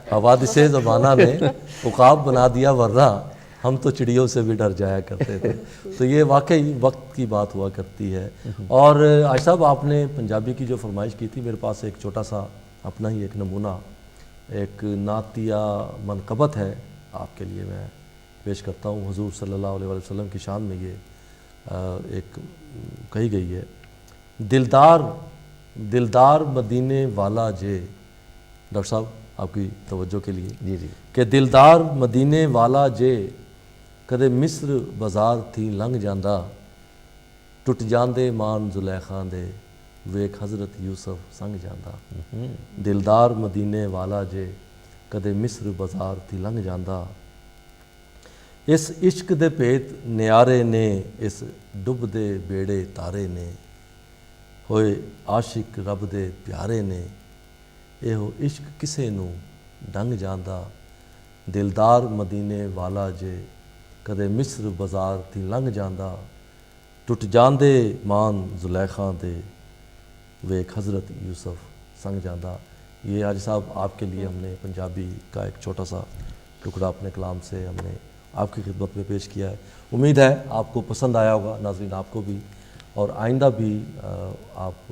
حوادث زمانہ نے عقاب بنا دیا ورنہ ہم تو چڑیوں سے بھی ڈر جایا کرتے تھے. تو یہ واقعی وقت کی بات ہوا کرتی ہے. اور عائشہ صاحب آپ نے پنجابی کی جو فرمائش کی تھی، میرے پاس ایک چھوٹا سا اپنا ہی ایک نمونہ، ایک نعتیہ منقبت ہے آپ کے لیے میں پیش کرتا ہوں. حضور صلی اللہ علیہ وسلم کی شان میں یہ ایک کہی گئی ہے: دلدار مدینے والا جے. ڈاکٹر صاحب آپ کی توجہ کے لیے جی کہ دلدار مدینے والا جے کدے مصر بازار تھی لنگ جاندہ، ٹوٹ جاندے مان زلیخاں دے ویک حضرت یوسف سنگ جاندہ. دلدار مدینے والا جے کدے مصر بازار تھی لنگ جاندہ، اس عشق دے پیت نیارے نے، اس ڈب دے بیڑے تارے نے، ہوئے عاشق رب دے پیارے نے، ایہو عشق کسے نو ڈنگ جاندہ. دلدار مدینے والا جے کدے مصر بازار تھی لنگ جاندہ، ٹوٹ جاندے مان زلیخاں دے ویک حضرت یوسف سنگ جاندہ. یہ آج صاحب آپ کے لیے ہم نے پنجابی کا ایک چھوٹا سا ٹکڑا اپنے کلام سے ہم نے آپ کی خدمت میں پیش کیا ہے. امید ہے آپ کو پسند آیا ہوگا، ناظرین آپ کو بھی، اور آئندہ بھی آپ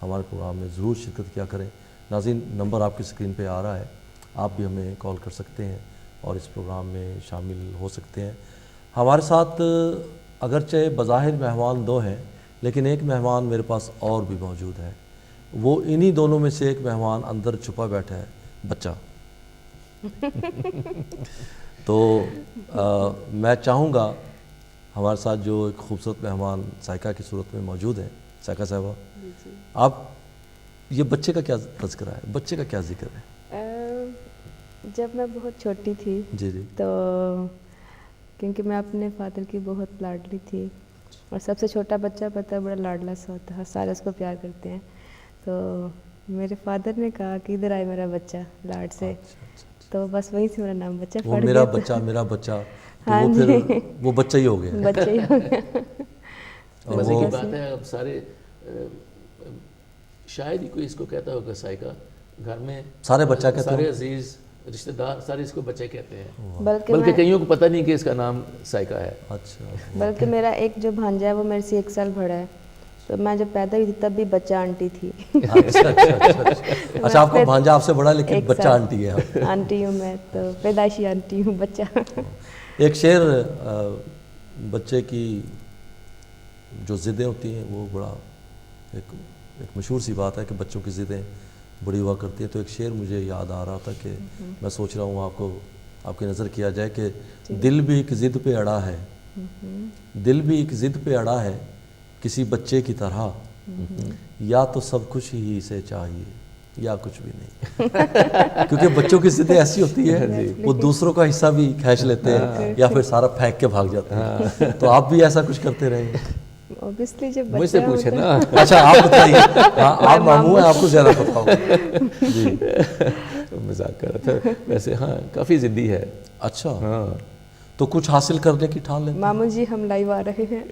ہمارے پروگرام میں ضرور شرکت کیا کریں. ناظرین نمبر آپ کی اسکرین پہ آ رہا ہے، آپ بھی ہمیں کال کر سکتے ہیں اور اس پروگرام میں شامل ہو سکتے ہیں. ہمارے ساتھ اگرچہ بظاہر مہمان دو ہیں، لیکن ایک مہمان میرے پاس اور بھی موجود ہے. وہ انہی دونوں میں سے ایک مہمان اندر چھپا بیٹھا ہے، بچہ. تو میں چاہوں گا ہمارے ساتھ جو ایک خوبصورت مہمان سائقہ کی صورت میں موجود ہیں، سائقہ صاحبہ، آپ یہ بچے کا کیا تذکرہ ہے، بچے کا کیا ذکر ہے؟ جب میں بہت چھوٹی تھی جی تو کیونکہ میں اپنے فادر کی بہت لاڈلی تھی، اور سب سے چھوٹا بچہ پتہ ہے بڑا لاڈلا سا ہوتا ہے، سارے اس کو پیار کرتے ہیں. تو میرے فادر نے کہا کہ ادھر آئے میرا بچہ لاڈ سے، تو بس وہیں سے میرا نام بچہ پڑ گیا. میرا بچہ تو ہاں وہ جی، پھر وہ بچہ ہی ہو گیا. بچہ ہی ہو گیا. مزے کی بات ہے. اب سارے شاید ہی کوئی اس کو کہتا ہوگا سائقہ، گھر میں سارے بچہ کہتے ہیں، سارے عزیز رشتہ دار سارے اس کو بچہ کہتے ہیں، بلکہ کئیوں کو پتہ نہیں کہ اس کا نام سائقہ ہے. اچھا. بلکہ میرا ایک جو بھانجا ہے وہ میرے سے 1 سال بڑا ہے، تو میں جب پیدا ہوئی تھی تب بھی بچہ آنٹی تھی. اچھا آپ کا بھانجا آپ سے بڑا لیکن بچہ آنٹی ہے. آنٹی ہوں میں، تو پیدائشی آنٹی ہوں، بچہ. ایک شعر بچے کی جو ضدیں ہوتی ہیں وہ بڑا ایک مشہور سی بات ہے کہ بچوں کی ضدیں بڑی ہوا کرتی ہیں. تو ایک شعر مجھے یاد آ رہا تھا کہ میں سوچ رہا ہوں آپ کی نظر کیا جائے کہ دل بھی ایک ضد پہ اڑا ہے، دل بھی ایک ضد پہ اڑا ہے کسی بچے کی طرح، یا تو سب کچھ ہی سے چاہیے یا کچھ بھی نہیں. کیونکہ بچوں کی ضدیں ایسی ہوتی ہیں وہ دوسروں کا حصہ بھی کھینچ لیتے ہیں یا پھر سارا پھینک کے بھاگ جاتے ہیں. تو آپ بھی ایسا کچھ کرتے رہے ہیں؟ اوبیسلی جب مجھ سے پوچھے نا. اچھا آپ بتائیے، آپ ماموں ہیں، آپ کو زیادہ پتہ ہوگا. جی مذاق کر رہا تھا. ویسے ہاں کافی ضدی ہے. اچھا، ہاں تو کچھ حاصل کرنے کی ٹھان لیتے؟ ماموں جی ہم لائیو آ رہے ہیں.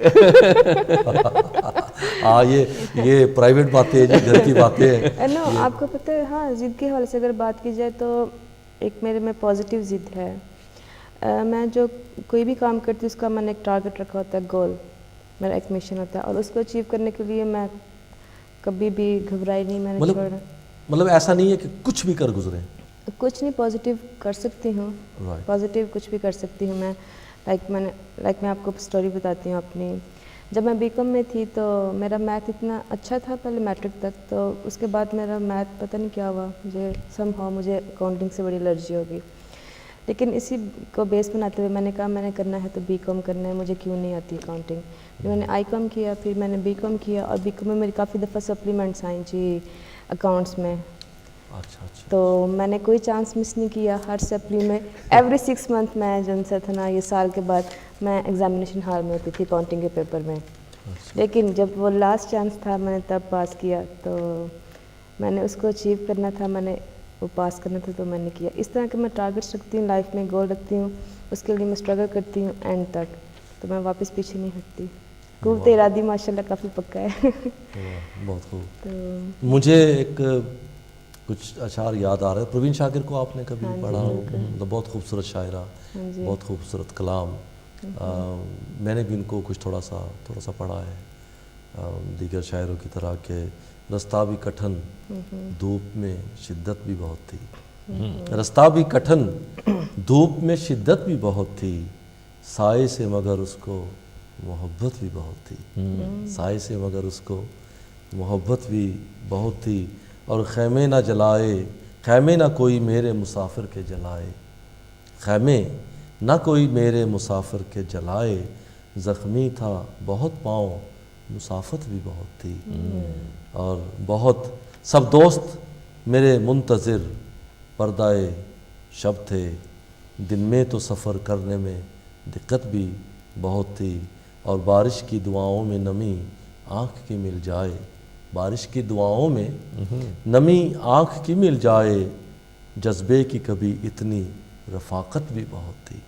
ہاں یہ پرائیویٹ باتیں ہیں جی، گھر کی باتیں ہیں. نو آپ کو پتہ ہے، ہاں ضد کے حوالے سے اگر بات کی جائے تو ایک میرے میں پازیٹیو ضد ہے. میں جو کوئی بھی کام کرتی ہوں اس کا میں نے ایک ٹارگٹ رکھا ہوتا ہے، گول میرا ایک مشن ہوتا ہے، اور اس کو اچیو کرنے کے لیے میں کبھی بھی گھبرائی نہیں، میں نے چھوڑا. مطلب ایسا نہیں ہے کہ کچھ بھی کر گزرے؟ کچھ نہیں، پازیٹیو کر سکتی ہوں، پازیٹیو کچھ بھی کر سکتی ہوں میں. میں آپ کو سٹوری بتاتی ہوں اپنی. جب میں بی کام میں تھی تو میرا میتھ اتنا اچھا تھا پہلے میٹرک تک، تو اس کے بعد میرا میتھ پتہ نہیں کیا ہوا، مجھے اکاؤنٹنگ سے بڑی الرجی ہوگی. لیکن اسی کو بیس بناتے ہوئے میں نے کہا میں نے کرنا ہے تو بی کام کرنا ہے، مجھے کیوں نہیں آتی اکاؤنٹنگ. میں نے آئی کام کیا، پھر میں نے بی کام کیا، اور بی کام میں میری کافی دفعہ سپلیمنٹس آئیں جی اکاؤنٹس میں. تو میں نے کوئی چانس مس نہیں کیا. ہر سپلی میں ایوری 6 منتھ میں جن سے تھا نا، یہ سال کے بعد میں ایگزامینیشن ہال میں ہوتی تھی اکاؤنٹنگ کے پیپر میں. لیکن جب وہ لاسٹ چانس تھا میں نے تب پاس کیا، تو میں نے اس کو اچیو کرنا تھا، میں نے وہ پاس کرنا تھا تو میں نے کیا. اس طرح کہ میں ٹارگیٹس رکھتی ہوں لائف میں، گول رکھتی ہوں، اس کے لیے میں اسٹرگل کرتی ہوں اینڈ تک، تو میں واپس پیچھے نہیں ہٹتی. قوت ارادی ماشاء اللہ کافی پکا ہے. بہت خوب. مجھے ایک کچھ اشعار یاد آ رہے ہیں. پروین شاکر کو آپ نے کبھی پڑھا ہو؟ مطلب بہت خوبصورت شاعرہ, بہت خوبصورت کلام. میں نے بھی ان کو کچھ تھوڑا سا پڑھا ہے دیگر شاعروں کی طرح کہ رستہ بھی کٹھن دھوپ میں شدت بھی بہت تھی, رستہ بھی کٹھن دھوپ میں شدت بھی بہت تھی, سائے سے مگر اس کو محبت بھی بہت تھی, سائے سے مگر اس کو محبت بھی بہت تھی, اور خیمے نہ جلائے, خیمے نہ کوئی میرے مسافر کے جلائے, خیمے نہ کوئی میرے مسافر کے جلائے, زخمی تھا بہت پاؤں مسافت بھی بہت تھی, اور بہت سب دوست میرے منتظر پردائے شب تھے, دن میں تو سفر کرنے میں دقت بھی بہت تھی, اور بارش کی دعاؤں میں نمی آنکھ کی مل جائے, بارش کی دعاؤں میں نمی آنکھ کی مل جائے, جذبے کی کبھی اتنی رفاقت بھی بہت تھی.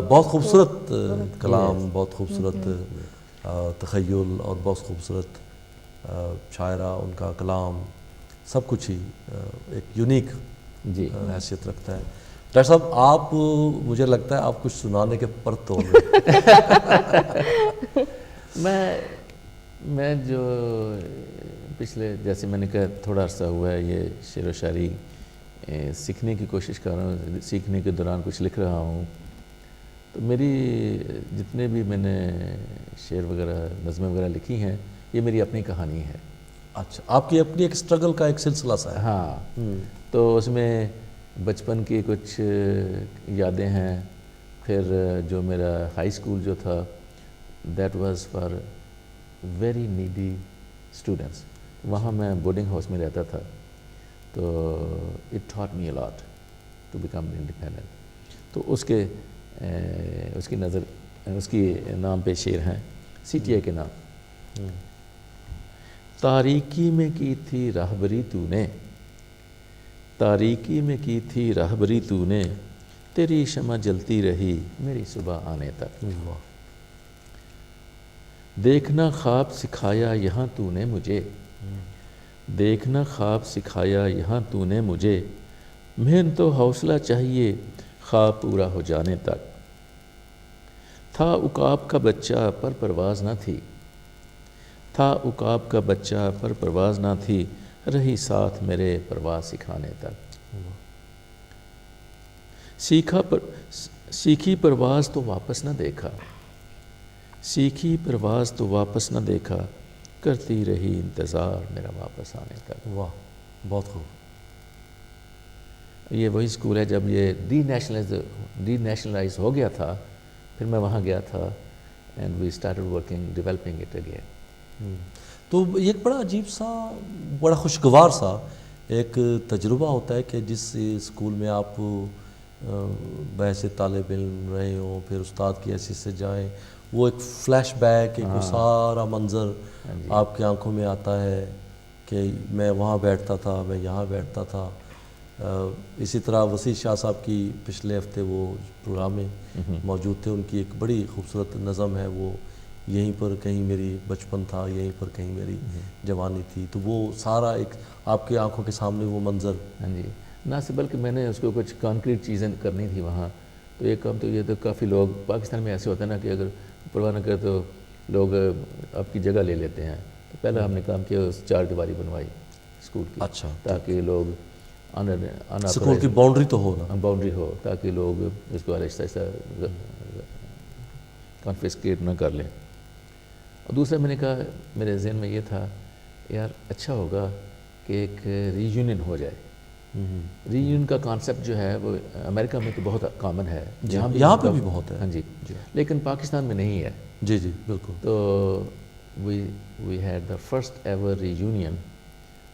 بہت خوبصورت کلام, بہت خوبصورت تخیل, اور بہت خوبصورت شاعرہ, ان کا کلام سب کچھ ہی ایک یونیک حیثیت رکھتا ہے. ڈاکٹر صاحب آپ, مجھے لگتا ہے آپ کچھ سنانے کے پرت ہو گئے. میں جو پچھلے, جیسے میں نے کہا تھوڑا عرصہ ہوا ہے یہ شعر و شاعری سیکھنے کی کوشش کر رہا ہوں, سیکھنے کے دوران کچھ لکھ رہا ہوں, تو میری جتنے بھی میں نے شعر وغیرہ نظمیں وغیرہ لکھی ہیں یہ میری اپنی کہانی ہے. اچھا, آپ کی اپنی ایک سٹرگل کا ایک سلسلہ سا ہے. ہاں, تو اس میں بچپن کی کچھ یادیں ہیں, پھر جو میرا ہائی اسکول جو تھا that was for very needy students, وہاں میں بورڈنگ ہاؤس میں رہتا تھا, تو it taught me a lot to become independent. تو اس کی نظر, اس کی نام پہ شعر ہیں سی ٹی اے کے نام. تاریکی میں کی تھی راہبری تو نے, تاریکی میں کی تھی راہبری تو نے, تیری شمع جلتی رہی میری صبح آنے تک. دیکھنا خواب سکھایا یہاں تو نے مجھے, دیکھنا خواب سکھایا یہاں تو نے مجھے, محنت تو حوصلہ چاہیے خواب پورا ہو جانے تک. تھا عقاب کا بچہ پر پرواز نہ تھی, تھا عقاب کا بچہ پر پرواز نہ تھی, رہی ساتھ میرے پرواز سکھانے تک. سیکھی پرواز تو واپس نہ دیکھا, سیکھی پرواز تو واپس نہ دیکھا, کرتی رہی انتظار میرا واپس آنے تک. واہ, بہت خوب. یہ وہی اسکول ہے جب یہ ڈی نیشنلائز ہو گیا تھا, پھر میں وہاں گیا تھا, and we started working developing it again. تو ایک بڑا عجیب سا, بڑا خوشگوار سا ایک تجربہ ہوتا ہے کہ جس اسکول میں آپ بحیثیت طالب علم رہے ہوں, پھر استاد کی حیثیت سے جائیں, وہ ایک فلیش بیک, ایک وہ سارا منظر آپ کی آنکھوں میں آتا ہے کہ میں وہاں بیٹھتا تھا, میں یہاں بیٹھتا تھا. اسی طرح وسیع شاہ صاحب کی پچھلے ہفتے وہ پروگرام میں موجود تھے, ان کی ایک بڑی خوبصورت نظم ہے, وہ یہیں پر کہیں میری بچپن تھا, یہیں پر کہیں میری جوانی تھی. تو وہ سارا ایک آپ کی آنکھوں کے سامنے وہ منظر. ہاں جی, نہ سے بلکہ میں نے اس کو کچھ کانکریٹ چیزیں کرنی تھی وہاں. تو ایک کام تو یہ تو کافی لوگ پاکستان میں ایسے ہوتا ہے نا کہ اگر پرواہ نہ کرے تو لوگ آپ کی جگہ لے لیتے ہیں. تو پہلے ہم نے کام کیا, اس 4 دیواری بنوائی اسکول کی. اچھا, تاکہ لوگ اسکول کی باؤنڈری تو ہو نا, باؤنڈری ہو, تاکہ لوگ اس کو آہستہ آہستہ کانفسکیٹ نہ کر لیں. اور دوسرا میں نے کہا, میرے ذہن میں یہ تھا یار اچھا ہوگا کہ ایک ری یونین ہو جائے. ری یونین کا کانسیپٹ جو ہے وہ امریکہ میں تو بہت کامن ہے, یہاں پہ بھی بہت ہے. ہاں جی, لیکن پاکستان میں نہیں ہے. جی جی بالکل. تو we had the first ever reunion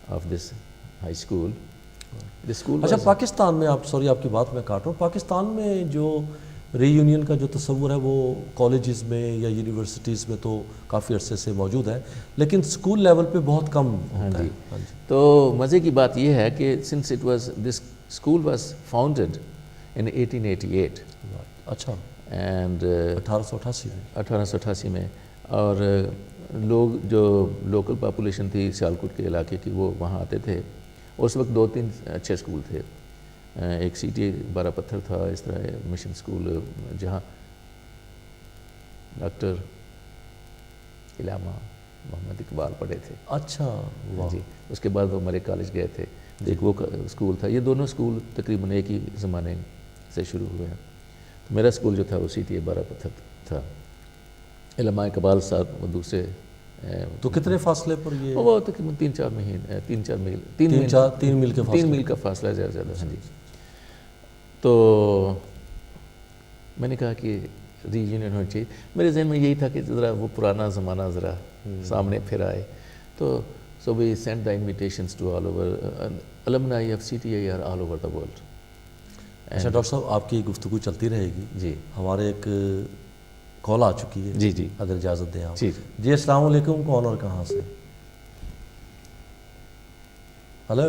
of this high school. اچھا, پاکستان میں آپ, سوری آپ کی بات میں کاٹ رہا ہوں, پاکستان میں جو ری یونین کا جو تصور ہے وہ کالجز میں یا یونیورسٹیز میں تو کافی عرصے سے موجود ہے, لیکن اسکول لیول پہ بہت کم ہوتا ہے. تو مزے کی بات یہ ہے کہ since it was this school was founded in 1888. اچھا, اینڈ 1888 میں, اور لوگ جو لوکل پاپولیشن تھی سیالکوٹ کے علاقے کی وہ وہاں آتے تھے, اس وقت 2-3 اچھے اسکول تھے. ایک سی ٹی بارہ پتھر تھا, اس طرح مشن اسکول جہاں ڈاکٹر علامہ محمد اقبال پڑھے تھے. اچھا واہ. جی, اس کے بعد وہ ہمارے کالج گئے تھے. ایک وہ اسکول تھا. یہ دونوں اسکول تقریباً ایک ہی زمانے سے شروع ہوئے ہیں. میرا اسکول جو تھا وہ سی ٹی بارہ پتھر تھا. علامہ اقبال صاحب وہ دوسرے. تو کتنے فاصلے پر یہ؟ وہ تقریباً 3-4 میل 3 میل کے فاصلے. 3 میل کا فاصلہ زیادہ زیادہ. ہاں جی. تو میں نے کہا کہ ری یونین ہونا چاہیے. میرے ذہن میں یہی تھا کہ ذرا وہ پرانا زمانہ ذرا سامنے پھر آئے. So we sent the invitations to all over alumni of CTI are all over the world. اچھا ڈاکٹر صاحب, آپ کی گفتگو چلتی رہے گی. جی ہمارے ایک کال آ چکی ہے. جی جی اگر اجازت دیں آپ. جی جی السلام علیکم, کون اور کہاں سے؟ ہلو.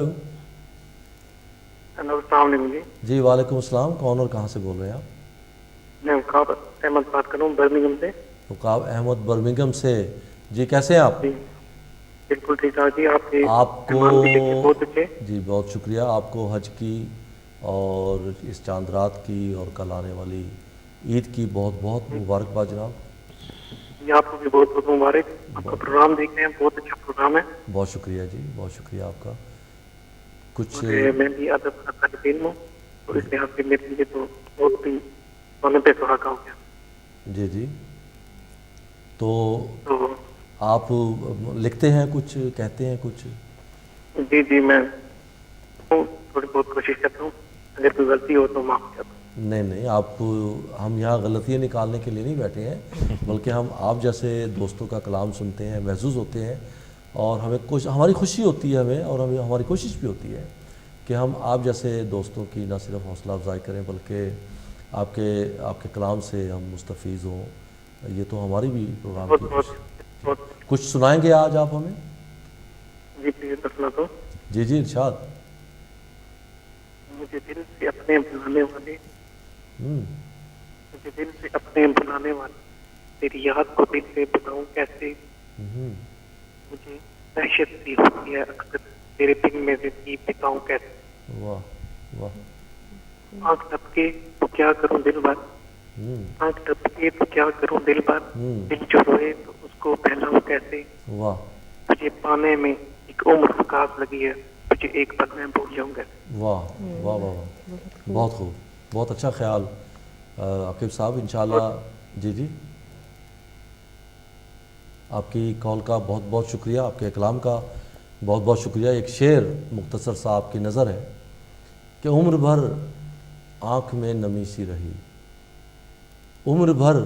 ہلو السلام علیکم. جی جی وعلیکم السلام, کون اور کہاں سے بول رہے ہیں آپ؟ میں عقاب احمد بات کر رہا ہوں برمنگھم سے. عقاب احمد برمنگھم سے. جی کیسے ہیں آپ؟ جی بالکل ٹھیک ٹھاک. جی آپ کے آپ کو بہت اچھے. جی بہت شکریہ. آپ کو حج کی اور اس چاند رات کی اور کل آنے والی عید کی بہت بہت مبارکباد جناب. جی آپ کو بھی بہت بہت مبارک. آپ کا پروگرام دیکھ رہے ہیں, بہت اچھا پروگرام ہے. بہت شکریہ جی, بہت شکریہ آپ کا. کچھ میں بھی ادب کا طالب علم ہوں, تو اس لحاظ سے میرے لیے تو بہت ہی سونے پہ سہاگا ہو گیا. جی جی. تو آپ لکھتے ہیں کچھ, کہتے ہیں کچھ؟ جی جی میں تھوڑی بہت کوشش کرتا ہوں, اگر کوئی غلطی ہو تو معاف کرتا ہوں. نہیں نہیں, آپ, ہم یہاں غلطیاں نکالنے کے لیے نہیں بیٹھے ہیں, بلکہ ہم آپ جیسے دوستوں کا کلام سنتے ہیں, محظوظ ہوتے ہیں, اور ہمیں ہماری خوشی ہوتی ہے ہمیں, اور ہماری کوشش بھی ہوتی ہے کہ ہم آپ جیسے دوستوں کی نہ صرف حوصلہ افزائی کریں بلکہ آپ کے کلام سے ہم مستفیض ہوں. یہ تو ہماری بھی پروگرام کی کوشش. کچھ سنائیں گے آج آپ ہمیں؟ جی پلیز بتلا دو. جی جی ارشاد. مجھے دل سے اپنے بلانے والے, مجھے دل سے اپنے بلانے والے, تیری یاد کو دل سے بتاؤں کیسے. مجھے دہشت سی ہوتی ہے اکثر تیرے دل میں زندگی بتاؤں کیسے. واہ واہ. آنکھ ٹپکے تو کیا کروں دل بھر, آنکھ ٹپکے تو کیا کروں دل بھر, دل جو روئے تو اس کو بہلاؤں کیسے. واہ. تجھے پانے میں ایک عمر فکاس لگی ہے, تجھے ایک پل میں بھول جاؤں گا. واہ واہ واہ, بہت خوب, بہت اچھا خیال عاقب صاحب. انشاءاللہ. جی جی, آپ کی کال کا بہت بہت شکریہ, آپ کے کلام کا بہت بہت شکریہ. ایک شعر مختصر سا آپ کی نظر ہے کہ عمر بھر آنکھ میں نمی سی رہی, عمر بھر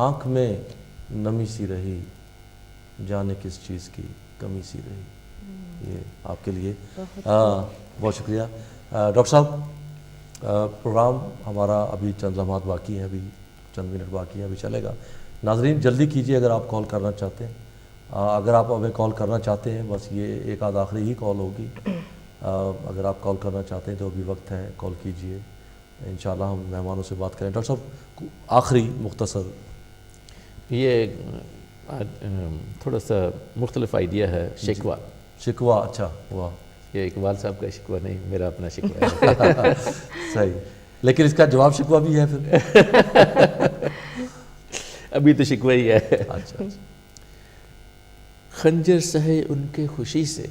آنکھ میں نمی سی رہی, جانے کس چیز کی کمی سی رہی. یہ آپ کے لیے بہت شکریہ. ڈاکٹر صاحب, پروگرام ہمارا ابھی چند لمحات باقی ہیں, ابھی چند منٹ باقی ہیں, ابھی چلے گا. ناظرین جلدی کیجئے اگر آپ کال کرنا چاہتے ہیں. اگر آپ ہمیں کال کرنا چاہتے ہیں, بس یہ ایک آدھ آخری ہی کال ہوگی. اگر آپ کال کرنا چاہتے ہیں تو ابھی وقت ہے, کال کیجئے. انشاءاللہ ہم مہمانوں سے بات کریں. ڈاکٹر صاحب آخری مختصر. یہ تھوڑا سا مختلف آئیڈیا ہے. شکوہ. شکوہ. اچھا واہ. یہ اقبال صاحب کا شکوہ نہیں, میرا اپنا شکوہ ہے. صحیح, لیکن اس کا جواب شکوہ بھی ہے پھر. ابھی تو شکوہ ہی ہے. اچھا. خنجر سہے ان کے خوشی سے,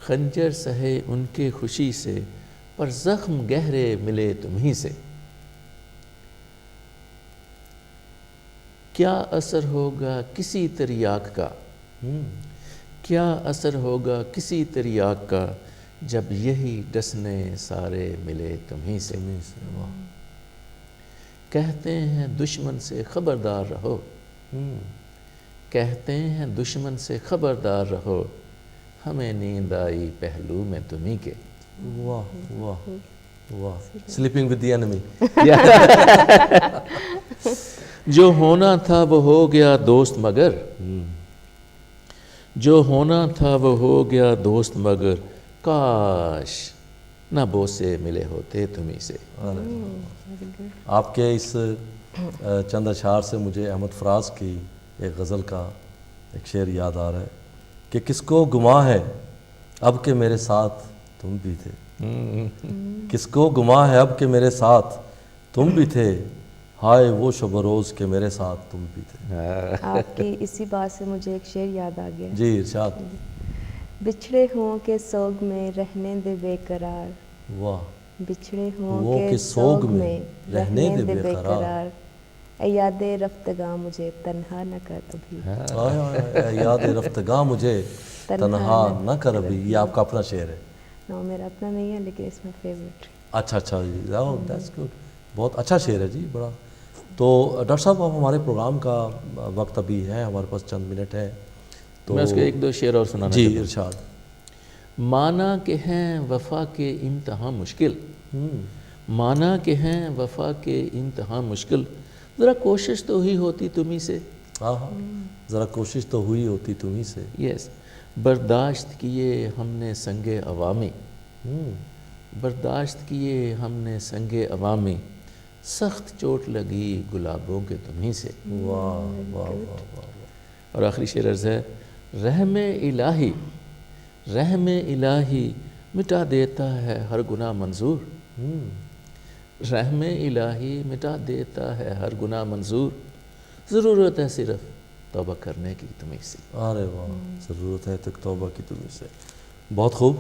خنجر سہے ان کے خوشی سے, پر زخم گہرے ملے تمہیں سے. کیا اثر ہوگا کسی تریاک کا, کیا اثر ہوگا کسی تریاک کا, جب یہی ڈسنے سارے ملے تمہیں سے. کہتے ہیں دشمن سے خبردار رہو, کہتے ہیں دشمن سے خبردار رہو, ہمیں نیند آئی پہلو میں تمہیں کے. واہ واہ واہ. Sleeping with the enemy. جو ہونا تھا وہ ہو گیا دوست مگر, جو ہونا تھا وہ ہو گیا دوست مگر, کاش نہ بوسے ملے ہوتے تمہیں سے. آپ کے اس چند اشعار سے مجھے احمد فراز کی ایک غزل کا ایک شعر یاد آ رہا ہے کہ کس کو گماں ہے اب کہ میرے ساتھ تم بھی تھے. کس کو گما ہے اب کہ میرے ساتھ تم بھی تھے, ہائے وہ شب و روز کہ میرے ساتھ تم بھی تھے. آپ کی اسی بات سے مجھے ایک شعر یاد آ گیا. جی ارشاد. بچھڑے ہوں کہ سوگ میں رہنے دے بے قرار, واہ. بچھڑے ہوں کہ سوگ میں رہنے دے بے قرار, اے یاد رفتگاں مجھے تنہا نہ کر ابھی. اے یاد رفتگاں مجھے تنہا نہ کر ابھی. یہ آپ کا اپنا شعر ہے؟ نو, میرا اپنا نہیں ہے لیکن اس میں فیوریٹ. اچھا اچھا جی, دیٹس گڈ. بہت اچھا شعر ہے جی, بڑا. تو ڈاکٹر صاحب اب ہمارے پروگرام کا وقت ابھی ہے, ہمارے پاس چند منٹ ہے, تو میں اس کے ایک دو شعر اور سنانا جی چاہتا ہوں. ارشاد. مانا کہ ہیں وفا کے امتحان مشکل, مانا کہ ہیں وفا کے امتحان مشکل, ذرا کوشش تو ہوئی ہوتی تمہیں سے. ہاں ہاں, ذرا کوشش تو ہوئی ہوتی تمہیں سے. یس. برداشت کیے ہم نے سنگ عوامی, برداشت کیے ہم نے سنگ عوامی, سخت چوٹ لگی گلابوں کے تمہیں سے. واہ واہ واہ واہ. اور آخری شعر عرض ہے, رحم الہی, رحم الہی مٹا دیتا ہے ہر گناہ منظور, رحم الہی مٹا دیتا ہے ہر گناہ منظور, ضرورت ہے صرف توبہ کرنے کی تمہیں سے. ارے واہ, ضرورت ہے تو توبہ کی تمہیں سے. بہت خوب.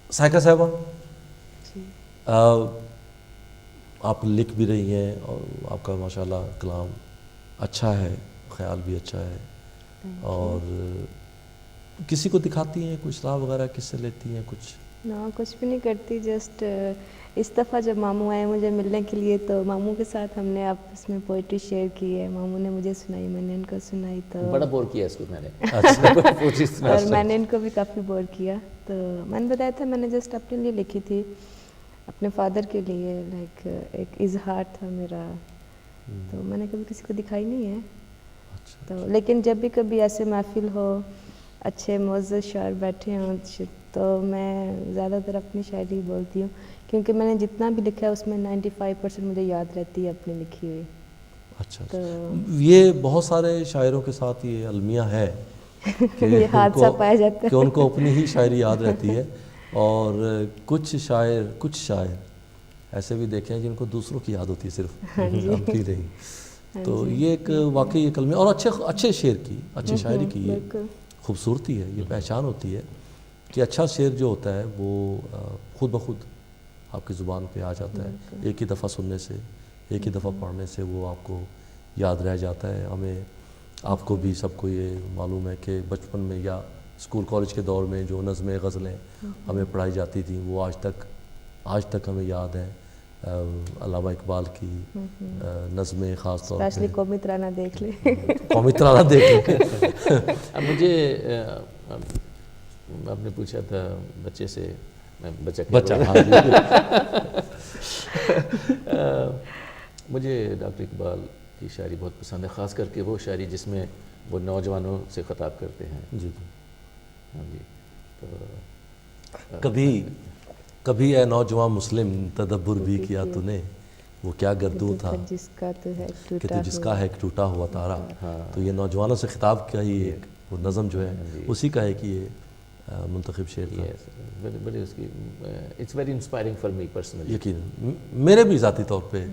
سائقہ صاحبہ, آپ لکھ بھی رہی ہیں اور آپ کا ماشاءاللہ کلام اچھا ہے, خیال بھی اچھا ہے, اور کسی کو دکھاتی ہیں, کوئی اصلاح وغیرہ کس سے لیتی ہیں کچھ؟ نہ, کچھ بھی نہیں کرتی. جسٹ اس دفعہ جب ماموں آئے مجھے ملنے کے لیے, تو ماموں کے ساتھ ہم نے آپس میں پوئٹری شیئر کی ہے. ماموں نے مجھے سنائی, میں نے ان کو سنائی, تو بڑا بور کیا اس کو میں نے. اور میں نے ان کو بھی کافی بور کیا. تو میں نے بتایا تھا میں نے جسٹ اپنے لیے لکھی تھی, اپنے فادر کے لیے, لائک ایک اظہار تھا میرا. تو میں نے کبھی کسی کو دکھائی نہیں ہے. تو لیکن جب بھی کبھی ایسے محفل ہو, اچھے معزز شاعر بیٹھے ہوں, تو میں زیادہ تر اپنی شاعری بولتی ہوں, کیونکہ میں نے جتنا بھی لکھا ہے اس میں 95% مجھے یاد رہتی ہے اپنی لکھی ہوئی. اچھا, تو یہ بہت سارے شاعروں کے ساتھ یہ المیہ ہے کہ یہ حادثہ پایا جاتا ہے کہ ان کو اپنی ہی شاعری یاد رہتی ہے, اور کچھ شاعر ایسے بھی دیکھے ہیں جن کو دوسروں کی یاد ہوتی ہے صرف, اپنی نہیں. تو یہ ایک واقعی ایک المیہ, اور اچھے شعر کی, اچھی شاعری کی یہ خوبصورتی ہے, یہ پہچان ہوتی ہے کہ اچھا شعر جو ہوتا ہے وہ خود بخود آپ کی زبان پہ آ جاتا ہے. ایک ہی دفعہ سننے سے, ایک ہی دفعہ پڑھنے سے وہ آپ کو یاد رہ جاتا ہے. ہمیں, آپ کو بھی, سب کو یہ معلوم ہے کہ بچپن میں یا اسکول کالج کے دور میں جو نظمیں غزلیں ہمیں پڑھائی جاتی تھیں وہ آج تک ہمیں یاد ہیں. علامہ اقبال کی نظمیں, خاص طور پہ قومی ترانہ دیکھ لیں, قومی ترانہ دیکھ لیں. مجھے آپ نے پوچھا تھا بچے سے, میں بچہ مجھے ڈاکٹر اقبال کی شاعری بہت پسند ہے, خاص کر کے وہ شاعری جس میں وہ نوجوانوں سے خطاب کرتے ہیں. جی ہاں جی. تو کبھی اے نوجوان مسلم تدبر بھی کیا تو نے, وہ کیا گردوں تھا جس کا تو ہے کہ تو جس کا ہے ایک ٹوٹا ہوا تارا. تو یہ نوجوانوں سے خطاب کا ہی ایک وہ نظم جو ہے اسی کا ہے کہ یہ منتخب شعر تھا. بڑی اس کی, it's very inspiring for me personally. یقیناً میرے بھی ذاتی طور پہ,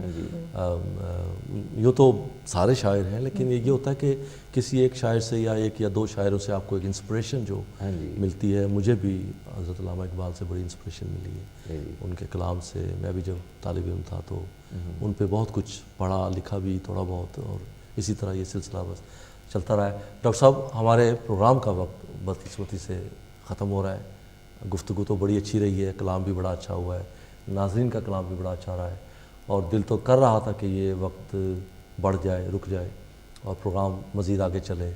یوں تو سارے شاعر ہیں, لیکن یہ ہوتا ہے کہ کسی ایک شاعر سے یا ایک یا دو شاعروں سے آپ کو ایک انسپریشن جو ملتی ہے. مجھے بھی حضرت علامہ اقبال سے بڑی انسپریشن ملی ہے, ان کے کلام سے. میں بھی جب طالب علم تھا تو ان پہ بہت کچھ پڑھا لکھا بھی تھوڑا بہت, اور اسی طرح یہ سلسلہ بس چلتا رہا ہے. ڈاکٹر صاحب, ہمارے پروگرام کا وقت بدقسمتی سے ختم ہو رہا ہے. گفتگو تو بڑی اچھی رہی ہے, کلام بھی بڑا اچھا ہوا ہے, ناظرین کا کلام بھی بڑا اچھا رہا ہے, اور دل تو کر رہا تھا کہ یہ وقت بڑھ جائے, رک جائے, اور پروگرام مزید آگے چلے,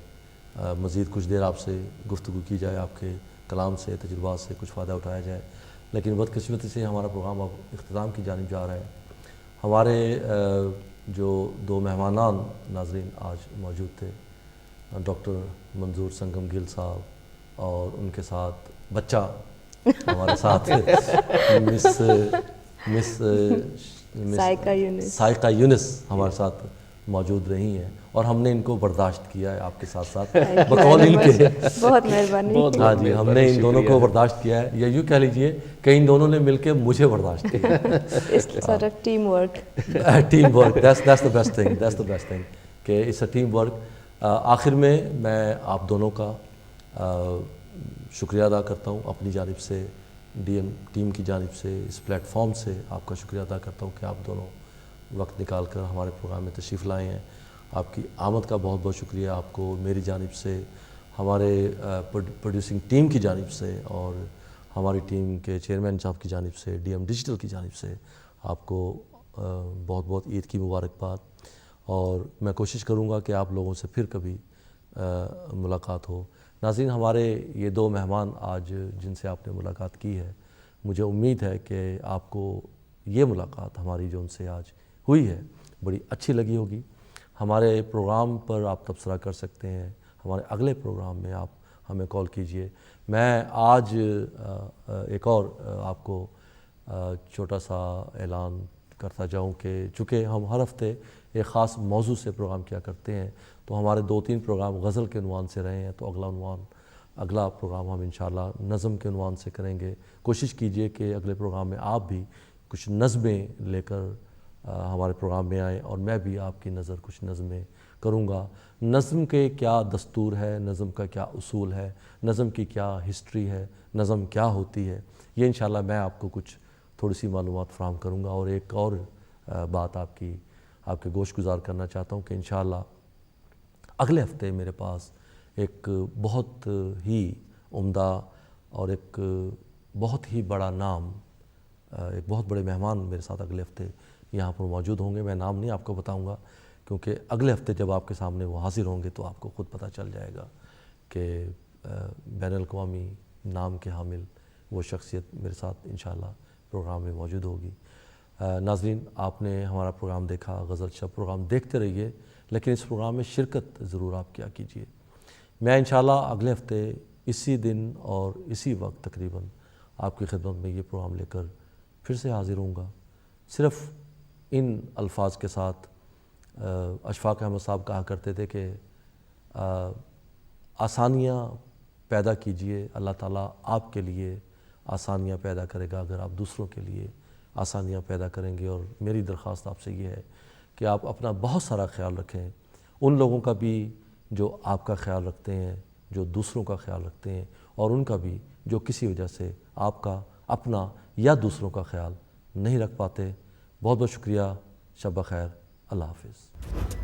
مزید کچھ دیر آپ سے گفتگو کی جائے, آپ کے کلام سے, تجربات سے کچھ فائدہ اٹھایا جائے. لیکن بدقسمتی سے ہمارا پروگرام اب اختتام کی جانب جا رہا ہے. ہمارے جو دو مہمانان ناظرین آج موجود تھے, ڈاکٹر منظور سنگم گل صاحب اور ان کے ساتھ بچہ ہمارے ساتھ مس سائقہ یونس ہمارے ساتھ موجود رہی ہیں اور ہم نے ان کو برداشت کیا ہے آپ کے ساتھ ساتھ Thank you بقول very ان much. کے. بہت مہربانی. ہاں جی, ہم نے ان دونوں کو برداشت کیا ہے, یا یوں کہہ لیجئے کہ ان دونوں نے مل کے مجھے برداشت کیا. It's sort of teamwork. Team work, that's the best thing, that's the best thing کہ it's a team work. آخر میں آپ دونوں کا شکریہ ادا کرتا ہوں اپنی جانب سے, ڈی ایم ٹیم کی جانب سے, اس پلیٹ فارم سے آپ کا شکریہ ادا کرتا ہوں کہ آپ دونوں وقت نکال کر ہمارے پروگرام میں تشریف لائے ہیں. آپ کی آمد کا بہت بہت شکریہ آپ کو میری جانب سے, ہمارے پروڈیوسنگ ٹیم کی جانب سے, اور ہماری ٹیم کے چیئرمین صاحب کی جانب سے, ڈی ایم ڈیجیٹل کی جانب سے آپ کو بہت بہت عید کی مبارکباد. اور میں کوشش کروں گا کہ آپ لوگوں سے پھر کبھی ملاقات ہو. ناظرین, ہمارے یہ دو مہمان آج جن سے آپ نے ملاقات کی ہے, مجھے امید ہے کہ آپ کو یہ ملاقات ہماری جو ان سے آج ہوئی ہے بڑی اچھی لگی ہوگی. ہمارے پروگرام پر آپ تبصرہ کر سکتے ہیں, ہمارے اگلے پروگرام میں آپ ہمیں کال کیجئے. میں آج ایک اور آپ کو چھوٹا سا اعلان کرتا جاؤں کہ چونکہ ہم ہر ہفتے ایک خاص موضوع سے پروگرام کیا کرتے ہیں, تو ہمارے 2-3 پروگرام غزل کے عنوان سے رہے ہیں, تو اگلا پروگرام ہم انشاءاللہ نظم کے عنوان سے کریں گے. کوشش کیجئے کہ اگلے پروگرام میں آپ بھی کچھ نظمیں لے کر ہمارے پروگرام میں آئیں, اور میں بھی آپ کی نظر کچھ نظمیں کروں گا. نظم کے کیا دستور ہے, نظم کا کیا اصول ہے, نظم کی کیا ہسٹری ہے, نظم کیا ہوتی ہے, یہ انشاءاللہ میں آپ کو کچھ تھوڑی سی معلومات فراہم کروں گا. اور ایک اور بات آپ کے گوش گزار کرنا چاہتا ہوں کہ انشاءاللہ اگلے ہفتے میرے پاس ایک بہت ہی عمدہ اور ایک بہت ہی بڑا نام, ایک بہت بڑے مہمان میرے ساتھ اگلے ہفتے یہاں پر موجود ہوں گے. میں نام نہیں آپ کو بتاؤں گا, کیونکہ اگلے ہفتے جب آپ کے سامنے وہ حاضر ہوں گے تو آپ کو خود پتہ چل جائے گا کہ بین الاقوامی نام کے حامل وہ شخصیت میرے ساتھ انشاءاللہ پروگرام میں موجود ہوگی. ناظرین, آپ نے ہمارا پروگرام دیکھا, غزل شب پروگرام دیکھتے رہیے, لیکن اس پروگرام میں شرکت ضرور آپ کیا کیجئے. میں انشاءاللہ اگلے ہفتے اسی دن اور اسی وقت تقریباً آپ کی خدمت میں یہ پروگرام لے کر پھر سے حاضر ہوں گا, صرف ان الفاظ کے ساتھ. اشفاق احمد صاحب کہا کرتے تھے کہ آسانیاں پیدا کیجئے, اللہ تعالیٰ آپ کے لیے آسانیاں پیدا کرے گا اگر آپ دوسروں کے لیے آسانیاں پیدا کریں گے. اور میری درخواست آپ سے یہ ہے کہ آپ اپنا بہت سارا خیال رکھیں, ان لوگوں کا بھی جو آپ کا خیال رکھتے ہیں, جو دوسروں کا خیال رکھتے ہیں, اور ان کا بھی جو کسی وجہ سے آپ کا اپنا یا دوسروں کا خیال نہیں رکھ پاتے. بہت بہت شکریہ, شب بخیر, اللہ حافظ.